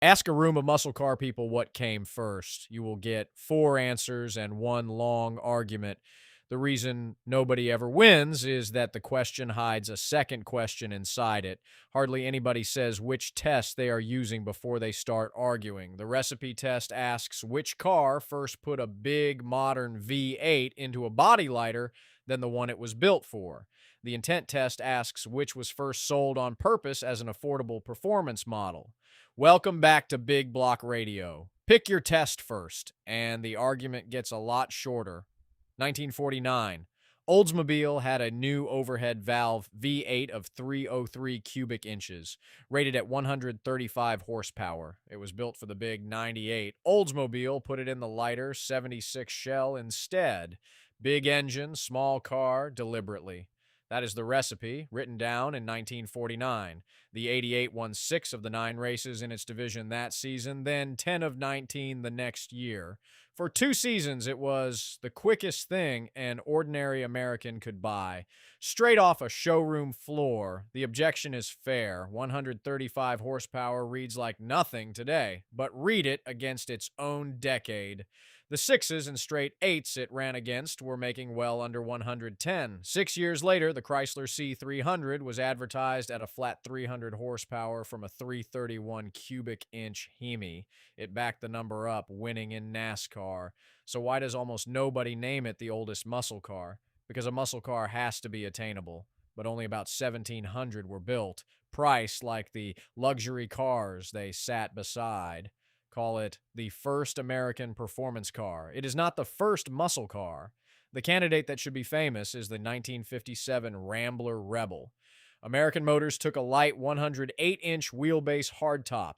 Ask a room of muscle car people what came first. You will get four answers and one long argument. The reason nobody ever wins is that the question hides a second question inside it. Hardly anybody says which test they are using before they start arguing. The recipe test asks which car first put a big modern V8 into a body lighter than the one it was built for. The intent test asks which was first sold on purpose as an affordable performance model. Welcome back to Big Block Radio. Pick your test first, and the argument gets a lot shorter. 1949. Oldsmobile had a new overhead valve V8 of 303 cubic inches, rated at 135 horsepower. It was built for the big 98. Oldsmobile put it in the lighter 76 shell instead. Big engine, small car, deliberately. That is the recipe, written down in 1949. The 88 won 6 of the 9 races in its division that season, then 10 of 19 the next year. For 2 seasons, it was the quickest thing an ordinary American could buy. Straight off a showroom floor, the objection is fair. 135 horsepower reads like nothing today, but read it against its own decade. The 6s and straight 8s it ran against were making well under 110. 6 years later, the Chrysler C300 was advertised at a flat 300 horsepower from a 331 cubic inch Hemi. It backed the number up, winning in NASCAR. So why does almost nobody name it the oldest muscle car? Because a muscle car has to be attainable, but only about 1,700 were built, priced like the luxury cars they sat beside. Call it the first American performance car. It is not the first muscle car. The candidate that should be famous is the 1957 Rambler Rebel. American Motors took a light 108-inch wheelbase hardtop.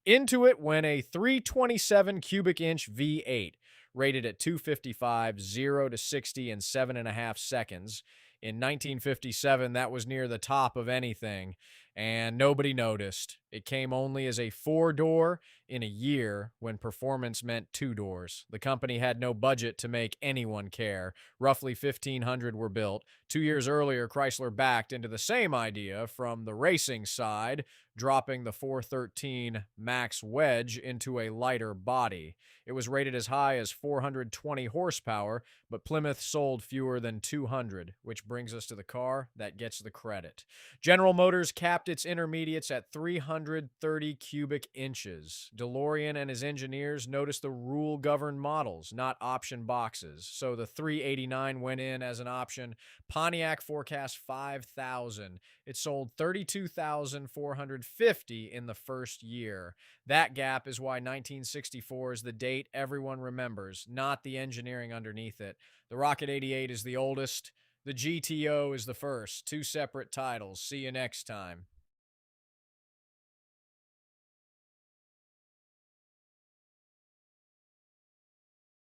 Into it went a 327 cubic inch V8, rated at 255, 0 to 60 in 7.5 seconds. In 1957, that was near the top of anything, and nobody noticed. It came only as a 4-door in a year when performance meant 2 doors. The company had no budget to make anyone care. Roughly 1,500 were built. 2 years earlier, Chrysler backed into the same idea from the racing side, dropping the 413 Max Wedge into a lighter body. It was rated as high as 420 horsepower, but Plymouth sold fewer than 200, which brings us to the car that gets the credit. General Motors capped its intermediates at 330 cubic inches. DeLorean and his engineers noticed the rule-governed models, not option boxes, so the 389 went in as an option. Pontiac forecast 5,000. It sold 32,450 in the first year. That gap is why 1964 is the date everyone remembers, not the engineering underneath it. The Rocket 88 is the oldest. The GTO is the first. 2 separate titles. See you next time.